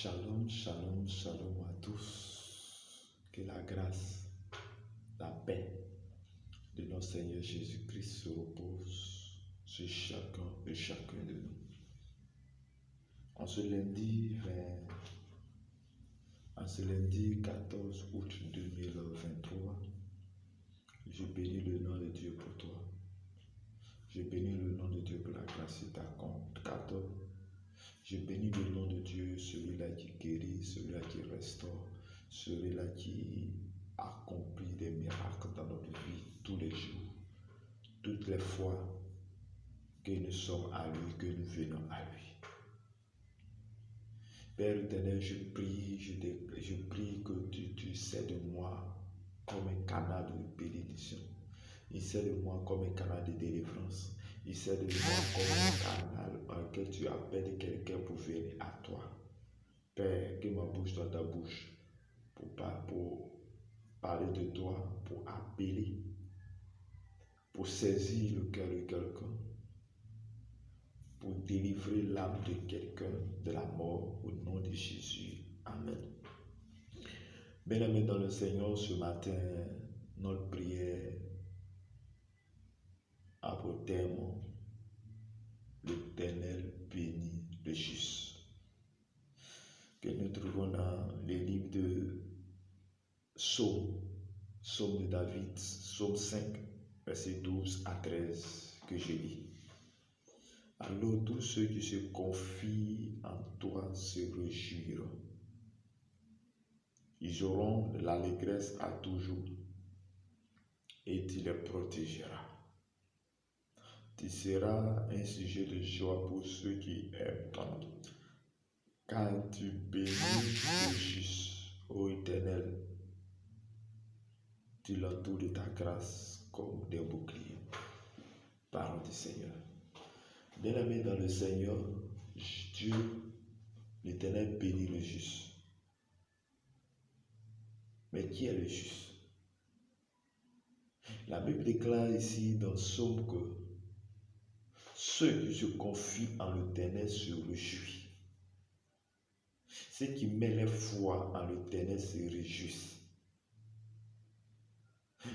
Shalom, shalom, shalom à tous. Que la grâce, la paix de notre Seigneur Jésus-Christ se repose sur chacun et chacun de nous. En ce lundi 14 août 2023, je bénis le nom de Dieu pour toi. Je bénis le nom de Dieu pour la grâce et ta cadeau. Je bénis le nom de Dieu, celui-là qui guérit, celui-là qui restaure, celui-là qui accomplit des miracles dans notre vie tous les jours, toutes les fois que nous sommes à lui, que nous venons à lui. Père éternel, je prie que tu sais de moi comme un canal de bénédiction. Il sait de moi comme un canal de délivrance. Il sait de moi comme un canal dans lequel tu appelles quelqu'un pour venir à toi. Père, que ma bouche soit ta bouche pour parler de toi, pour appeler, pour saisir le cœur de quelqu'un, pour délivrer l'âme de quelqu'un de la mort au nom de Jésus. Amen. Bien-aimés dans le Seigneur, ce matin, notre prière a pour terme l'Éternel bénit le juste, que nous trouvons dans les livres de Psaume de David, Psaume 5, versets 12 à 13, que je lis. Alors tous ceux qui se confient en toi se réjouiront. Ils auront de l'allégresse à toujours et tu les protégeras. Tu seras un sujet de joie pour ceux qui aiment ton nom. Car tu bénis le juste, ô Éternel, tu l'entoures de ta grâce comme des boucliers. Parole du Seigneur. Bien-aimé dans le Seigneur, Dieu, l'Éternel bénit le juste. Mais qui est le juste? La Bible déclare ici dans Psaume que ceux qui se confient en l'Éternel se réjouissent. Ceux qui mettent leur foi en l'Éternel se réjouissent.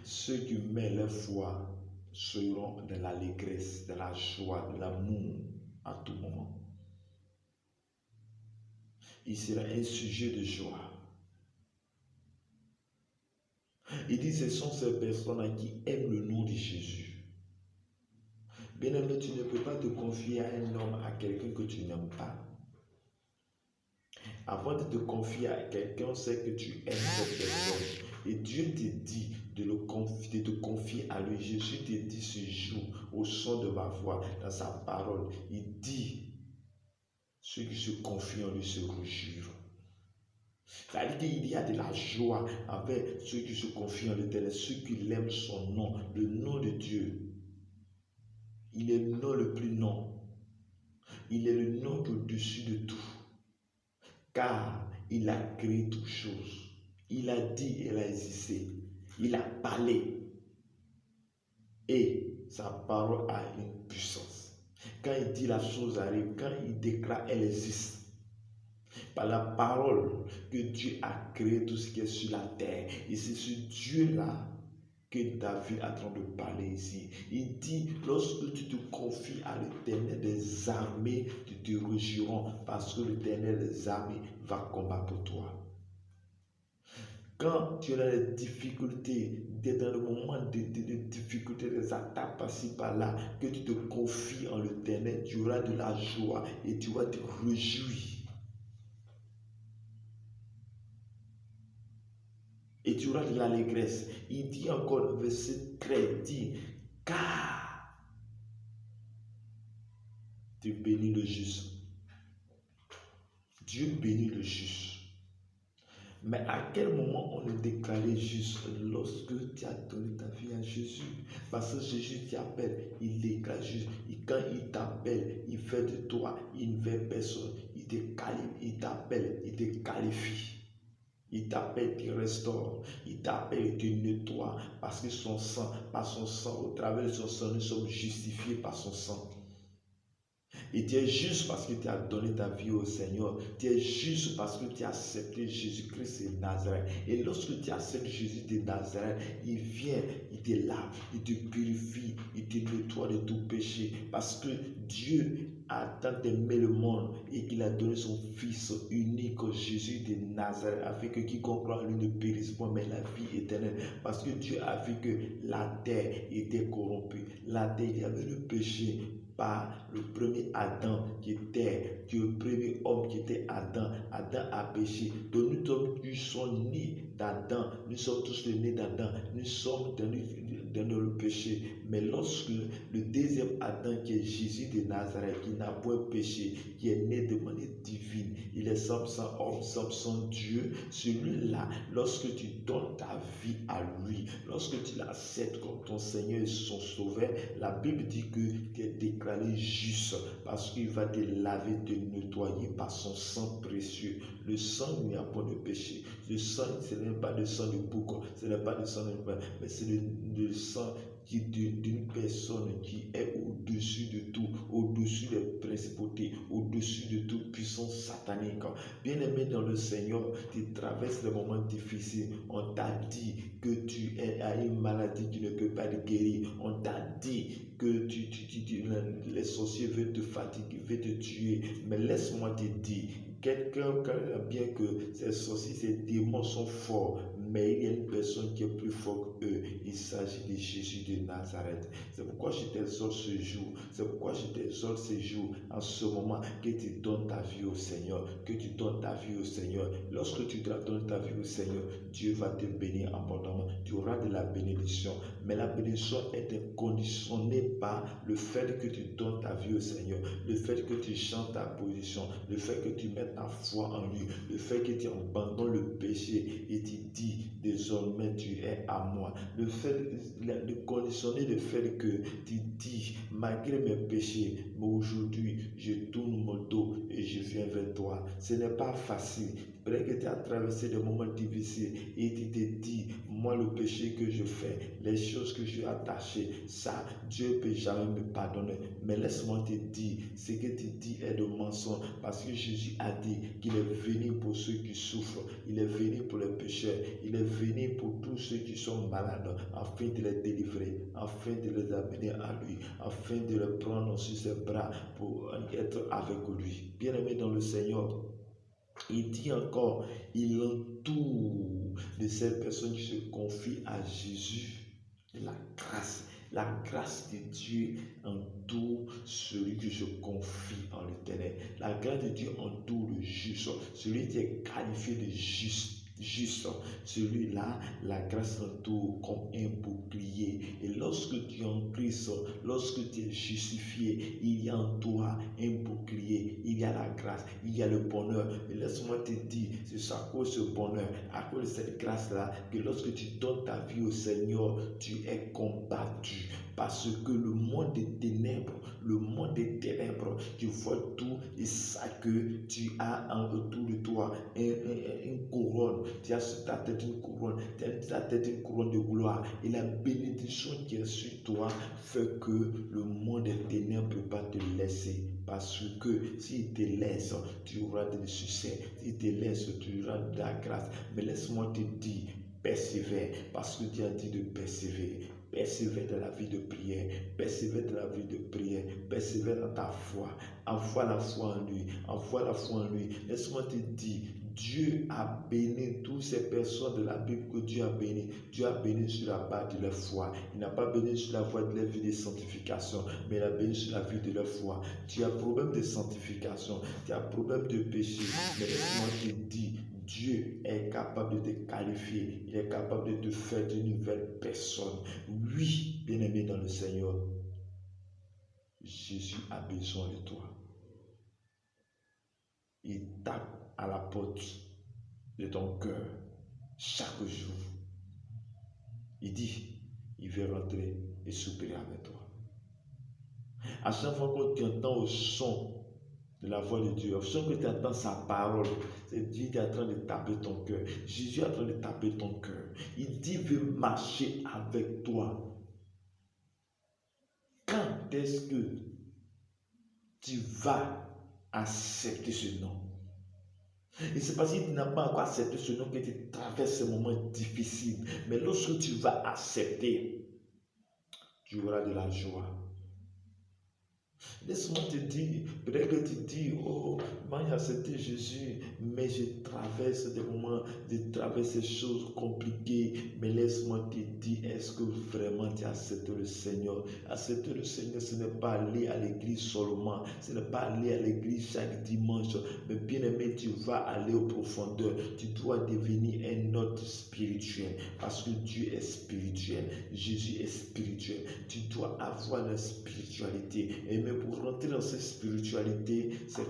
Ceux qui mettent leur foi seront dans l'allégresse, de la joie, de l'amour à tout moment. Il sera un sujet de joie. Il dit ce sont ces personnes qui aiment le nom de Jésus. Bien-aimé, tu ne peux pas te confier à un homme, à quelqu'un que tu n'aimes pas. Avant de te confier à quelqu'un, c'est que tu aimes cette personne. Et Dieu te dit de te confier à lui. Jésus te dit ce jour, au son de ma voix, dans sa parole, il dit, ceux qui se confient en lui se réjouiront. C'est-à-dire qu'il y a de la joie avec ceux qui se confient en l'Éternel, ceux qui aiment son nom, le nom de Dieu. Il est le nom le plus nom. Il est le nom au-dessus de tout. Car il a créé toutes choses. Il a dit, il a existé. Il a parlé. Et sa parole a une puissance. Quand il dit la chose arrive, quand il déclare, elle existe. Par la parole que Dieu a créé tout ce qui est sur la terre. Et c'est ce Dieu-là que David est en train de parler ici. Il dit, lorsque tu te confies à l'Éternel des armées, tu te réjouiront parce que l'Éternel des armées va combattre pour toi. Quand tu as des difficultés, dans le moment de difficultés, des attaques par-ci par-là, que tu te confies en l'Éternel, tu auras de la joie et tu vas te réjouir. Et tu auras de l'allégresse. Il dit encore, verset 13, dit, car tu bénis le juste. Dieu bénit le juste. Mais à quel moment on est déclaré juste? Lorsque tu as donné ta vie à Jésus. Parce que Jésus t'appelle, il déclare juste. Et quand il t'appelle, il fait de toi une vraie personne. Il t'appelle, il te qualifie. Il t'appelle, il te restaure. Il t'appelle, il te nettoie. Parce que son sang, par son sang, au travers de son sang, nous sommes justifiés par son sang. Et tu es juste parce que tu as donné ta vie au Seigneur. Tu es juste parce que tu as accepté Jésus-Christ de Nazareth. Et lorsque tu acceptes Jésus de Nazareth, il vient, il te lave, il te purifie, il te nettoie de tout péché. Parce que Dieu a tant aimé le monde et qu'il a donné son Fils unique, Jésus de Nazareth, afin que quiconque croit en lui ne périsse pas, mais la vie éternelle. Parce que Dieu a vu que la terre était corrompue. La terre, il y avait le péché par le premier Adam qui était le premier homme qui était Adam. Adam a péché. Donc nous sommes nés d'Adam. Nous sommes tous nés d'Adam. Nous sommes dans le péché. Mais lorsque le deuxième Adam qui est Jésus de Nazareth, qui n'a point péché, qui est né de manière divine, il est 100% homme, 100% Dieu, celui-là, lorsque tu donnes ta vie à lui, lorsque tu l'acceptes comme ton Seigneur et son Sauveur, la Bible dit que tu es déclaré juste parce qu'il va te laver, te nettoyer par son sang précieux. Le sang, il n'y a pas de péché. Le sang, ce n'est pas le sang de bouc, ce n'est pas le sang de bouc, mais c'est le sang d'une personne qui est au-dessus de tout, au-dessus des principautés, au-dessus de toute puissance satanique. Bien-aimé dans le Seigneur, tu traverses des moments difficiles. On t'a dit que tu as une maladie qui ne peut pas te guérir. On t'a dit que les sorciers veulent te fatiguer, veulent te tuer. Mais laisse-moi te dire, quelqu'un, bien que ces sorciers, ces démons sont forts, mais il y a une personne qui est plus forte qu'eux. Il s'agit de Jésus de Nazareth. C'est pourquoi je t'exhorte ce jour. C'est pourquoi je t'exhorte ce jour, en ce moment, que tu donnes ta vie au Seigneur. Que tu donnes ta vie au Seigneur. Lorsque tu donnes ta vie au Seigneur, Dieu va te bénir abondamment. Tu auras de la bénédiction. Mais la bénédiction est conditionnée par le fait que tu donnes ta vie au Seigneur. Le fait que tu chantes ta position. Le fait que tu mettes ta foi en lui. Le fait que tu abandonnes le péché et tu dis, désormais tu es à moi. Le fait de conditionner le fait que tu dis, malgré mes péchés, mais aujourd'hui je tourne mon dos et je viens vers toi. Ce n'est pas facile. Peut-être que tu as traversé des moments difficiles et tu te dis, moi le péché que je fais, les choses que j'ai attachées, ça, Dieu ne peut jamais me pardonner. Mais laisse-moi te dire, ce que tu dis est de mensonge parce que Jésus a dit qu'il est venu pour ceux qui souffrent, il est venu pour les pécheurs, il est venu pour tous ceux qui sont malades, afin de les délivrer, afin de les amener à lui, afin de les prendre sur ses bras pour être avec lui. Bien-aimé dans le Seigneur, il dit encore, il entoure de ces personnes qui se confient à Jésus la grâce. La grâce de Dieu entoure celui qui se confie en l'Éternel. La grâce de Dieu entoure le juste, celui qui est qualifié de juste. Celui-là, la grâce l'entoure comme un bouclier. Et lorsque tu es en Christ, lorsque tu es justifié, il y a en toi un bouclier, il y a la grâce, il y a le bonheur. Et laisse-moi te dire, c'est à cause de ce bonheur, à cause de cette grâce-là, que lorsque tu donnes ta vie au Seigneur, tu es combattu. Parce que le monde des ténèbres, tu vois tout et ça que tu as autour de toi une couronne, tu as sur ta tête une couronne, tu as sur ta tête une couronne de gloire et la bénédiction qui est sur toi fait que le monde des ténèbres ne peut pas te laisser. Parce que s'il te laisse, tu auras du succès. S'il te laisse, tu auras de la grâce. Mais laisse-moi te dire, persévère, parce que tu as dit de persévérer. Persévère dans la vie de prière, persévère dans la vie de prière, persévère dans ta foi, envoie la foi en lui, envoie la foi en lui. Laisse-moi te dire, Dieu a béni toutes ces personnes de la Bible que Dieu a béni. Dieu a béni sur la base de leur foi. Il n'a pas béni sur la voie de leur vie de sanctification, mais il a béni sur la vie de leur foi. Tu as problème de sanctification, tu as problème de péché, mais laisse-moi te dire, Dieu est capable de te qualifier, il est capable de te faire une nouvelle personne. Oui, bien-aimé dans le Seigneur, Jésus a besoin de toi. Il tape à la porte de ton cœur chaque jour. Il dit, il veut rentrer et souper avec toi. À chaque fois que tu entends au son de la voix de Dieu, au son que tu entends sa parole, c'est Dieu qui est en train de taper ton cœur. Jésus est en train de taper ton cœur. Il dit, il veut marcher avec toi. Quand est-ce que tu vas accepter ce nom. Et c'est parce que tu n'as pas encore accepté ce nom que tu traverses ce moment difficile. Mais lorsque tu vas accepter, tu auras de la joie. Laisse-moi te dire, peut-être que tu dis, oh, moi j'ai accepté Jésus, mais je traverse des moments, je traverse des choses compliquées. Mais laisse-moi te dire, est-ce que vraiment tu acceptes le Seigneur? Accepter le Seigneur, ce n'est pas aller à l'église seulement, ce n'est pas aller à l'église chaque dimanche, mais bien aimé, tu vas aller aux profondeurs. Tu dois devenir un hôte spirituel, parce que Dieu est spirituel, Jésus est spirituel. Tu dois avoir la spiritualité. Et même pour rentrer dans cette spiritualité, c'est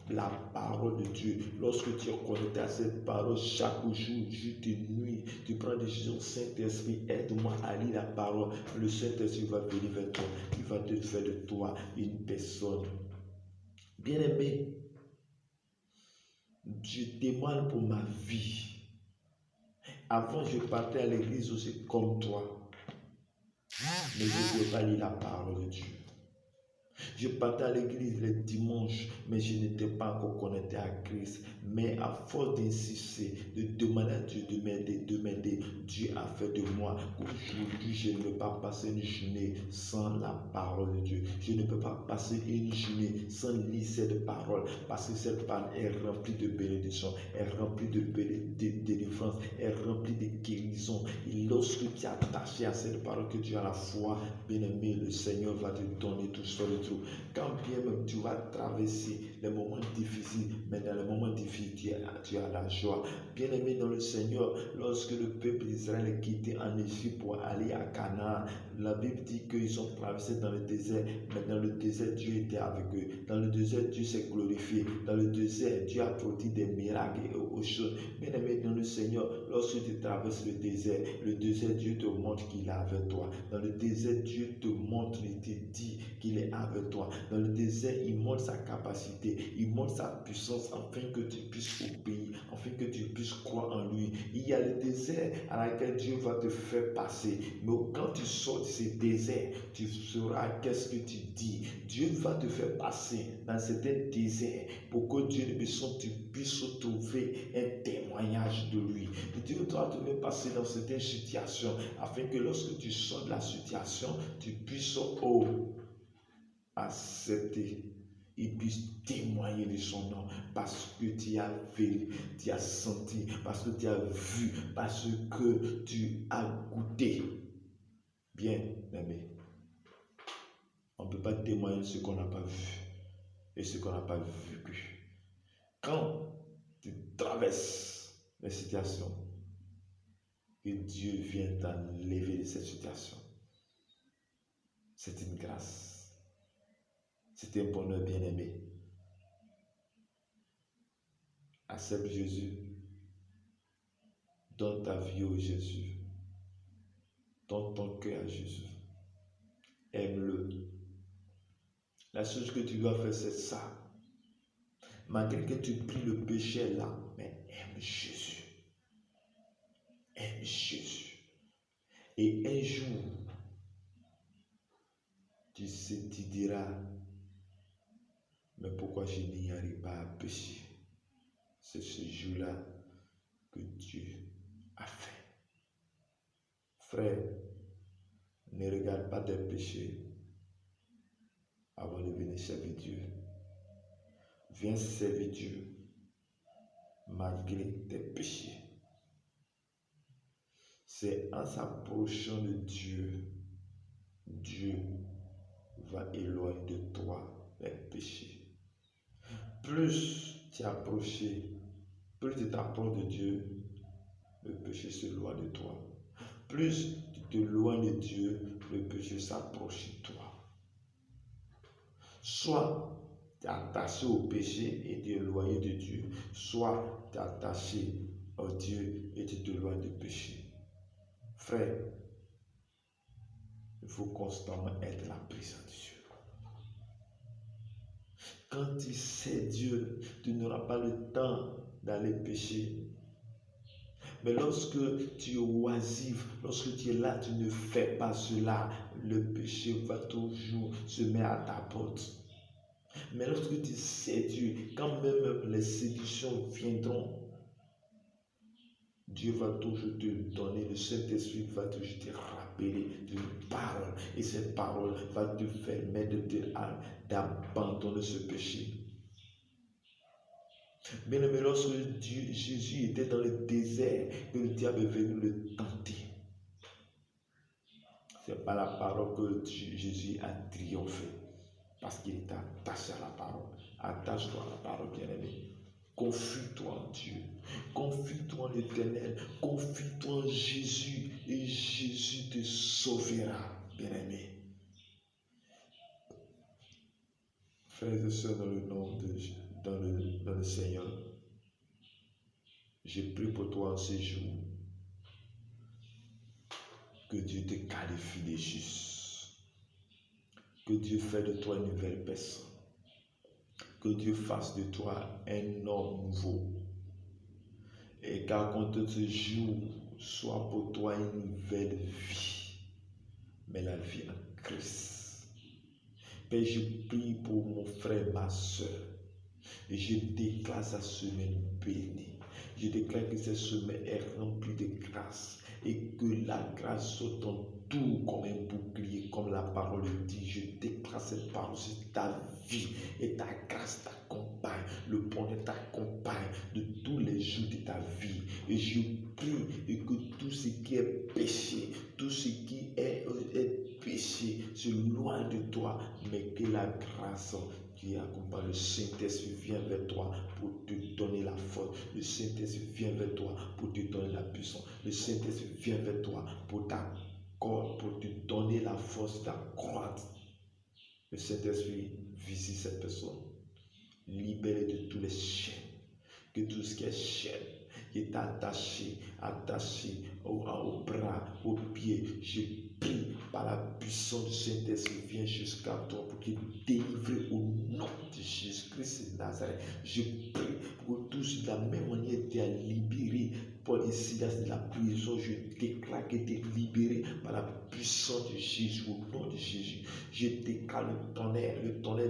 la parole de Dieu. Lorsque tu es connecté à cette parole chaque jour, jour et nuit, tu prends des décisions. Saint-Esprit, aide-moi à lire la parole. Le Saint-Esprit va venir vers toi. Il va te faire de toi une personne. Bien-aimé, je demande pour ma vie. Avant, je partais à l'église aussi comme toi. Mais je ne pouvais pas lire la parole de Dieu. Je partais à l'église les dimanches, mais je n'étais pas encore connecté à Christ. Mais à force d'insister, de demander à Dieu de m'aider, Dieu a fait de moi qu'aujourd'hui, je ne peux pas passer une journée sans la parole de Dieu. Je ne peux pas passer une journée sans lire cette parole, parce que cette parole est remplie de bénédictions, est remplie de délivrance, est remplie de guérison. Et lorsque tu es attaché à cette parole, que tu as la foi, bien-aimé, le Seigneur va te donner tout sur le trou. Quand bien même tu vas traverser les moments difficiles, mais dans les moments difficiles, tu as la joie. Bien-aimé dans le Seigneur, lorsque le peuple d'Israël est quitté en Égypte pour aller à Canaan, la Bible dit qu'ils ont traversé dans le désert, mais dans le désert, Dieu était avec eux. Dans le désert, Dieu s'est glorifié. Dans le désert, Dieu a produit des miracles et autres choses. Bien-aimé dans le Seigneur, lorsque tu traverses le désert, Dieu te montre qu'il est avec toi. Dans le désert, Dieu te montre, il te dit qu'il est avec toi. Dans le désert, il montre sa capacité, il montre sa puissance afin que tu puisses obéir, afin que tu puisses croire en lui. Il y a le désert à laquelle Dieu va te faire passer. Mais quand tu sors de ce désert, tu sauras qu'est-ce que tu dis. Dieu va te faire passer dans certains déserts pour que Dieu tu puisses trouver un témoignage de lui. Et Dieu doit te faire passer dans certaines situations afin que lorsque tu sors de la situation, tu puisses accepter et puisse témoigner de son nom parce que tu as vu, tu as senti, parce que tu as vu, parce que tu as goûté. Bien aimé, on ne peut pas témoigner ce qu'on n'a pas vu et ce qu'on n'a pas vécu. Quand tu traverses les situations et Dieu vient t'enlever de cette situation, c'est une grâce. C'est un bonheur bien-aimé. Accepte Jésus. Donne ta vie au Jésus. Donne ton cœur à Jésus. Aime-le. La chose que tu dois faire, c'est ça. Malgré que tu pries le péché là, mais aime Jésus. Aime Jésus. Et un jour, tu diras, mais pourquoi je n'y arrive pas à pécher? C'est ce jour-là que Dieu a fait. Frère, ne regarde pas tes péchés avant de venir servir Dieu. Viens servir Dieu malgré tes péchés. C'est en s'approchant de Dieu, Dieu va éloigner de toi les péchés. Plus tu approches, plus tu t'approches de Dieu, le péché s'éloigne de toi. Plus tu t'éloignes de Dieu, le péché s'approche de toi. Soit tu es attaché au péché et tu es éloigné de Dieu, soit tu es attaché à Dieu et tu t'éloignes du péché. Frère, il faut constamment être dans la présence de Dieu. Quand tu sais Dieu, tu n'auras pas le temps d'aller pécher. Mais lorsque tu es oisif, lorsque tu es là, tu ne fais pas cela, le péché va toujours se mettre à ta porte. Mais lorsque tu sais Dieu, quand même les séductions viendront, Dieu va toujours te donner, le Saint-Esprit va toujours te rappeler d'une parole. Et cette parole va te permettre d'abandonner ce péché. Bien aimé, lorsque Jésus était dans le désert, que le diable est venu le tenter, c'est par la parole que Jésus a triomphé. Parce qu'il est attaché à la parole. Attache-toi à la parole, bien-aimé. Confie-toi en Dieu. Confie-toi en l'Éternel. Confie-toi en Jésus. Et Jésus te sauvera, bien-aimé. Frères et sœurs, dans le nom dans le Seigneur, je prie pour toi en ces jours. Que Dieu te qualifie des justes. Que Dieu fasse de toi une nouvelle personne. Que Dieu fasse de toi un homme nouveau. Et car contre ce jour soit pour toi une nouvelle vie. Mais la vie en Christ. Père, je prie pour mon frère, ma soeur. Et je déclare sa semaine bénie. Je déclare que cette semaine est remplie de grâce. Et que la grâce soit en tout comme un bouclier, comme la parole dit. Je déclare cette parole sur ta vie. Et ta grâce t'accompagne. Le bonheur t'accompagne de tous les jours de ta vie. Et je prie et que tout ce qui est péché, tout ce qui est péché se loin de toi. Mais que la grâce qui accompagne, le Saint-Esprit vient vers toi pour te donner la force. Le Saint-Esprit vient vers toi pour te donner la puissance. Le Saint-Esprit vient vers toi pour te donner la force d'accroître. Le Saint-Esprit visite cette personne. Libère de tous les chaînes. Que tout ce qui est chaîne, qui est attaché au bras, aux pieds, je prie par la puissance du Saint-Esprit, viens jusqu'à toi pour qu'il délivre au nom de Jésus-Christ de Nazareth. Je prie pour tous de la même manière tu as libéré Paul et Silas de la prison. Je déclare que tu es libéré par la puissance de Jésus, au nom de Jésus. Je déclare le tonnerre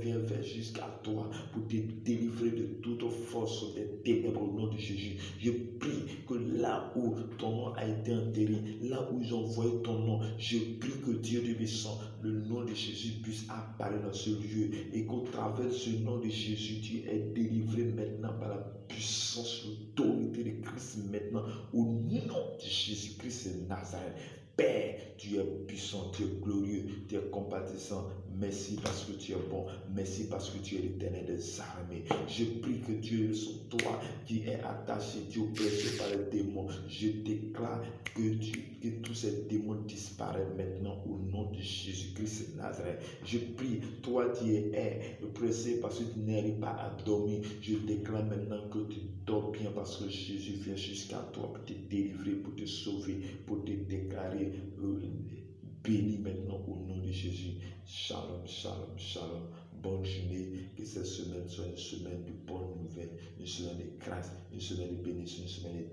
vient vers jusqu'à toi pour te délivrer de toute force des ténèbres au nom de Jésus. Je prie que là où ton nom a été enterré, là où ils ont envoyé ton nom, je prie que Dieu de puissant, le nom de Jésus puisse apparaître dans ce lieu et qu'au travers de ce nom de Jésus, tu es délivré maintenant par la puissance, l'autorité de Christ maintenant, au nom de Jésus-Christ de Nazareth. Père, tu es puissant, tu es glorieux, tu es compatissant. Merci parce que tu es bon. Merci parce que tu es l'Éternel des armées. Je prie que Dieu soit toi qui est attaché, Dieu oppressé par les démons. Je déclare que tous ces démons disparaissent maintenant au nom de Jésus-Christ de Nazareth. Je prie, toi qui es oppressé parce que tu n'arrives pas à dormir. Je déclare maintenant que tu dors bien parce que Jésus vient jusqu'à toi pour te délivrer, pour te sauver, pour te déclarer béni maintenant au nom de Jésus. Shalom, shalom, shalom. Bonne journée, que cette semaine soit une semaine de bonnes nouvelles, une semaine de grâce, une semaine de bénédiction, une semaine de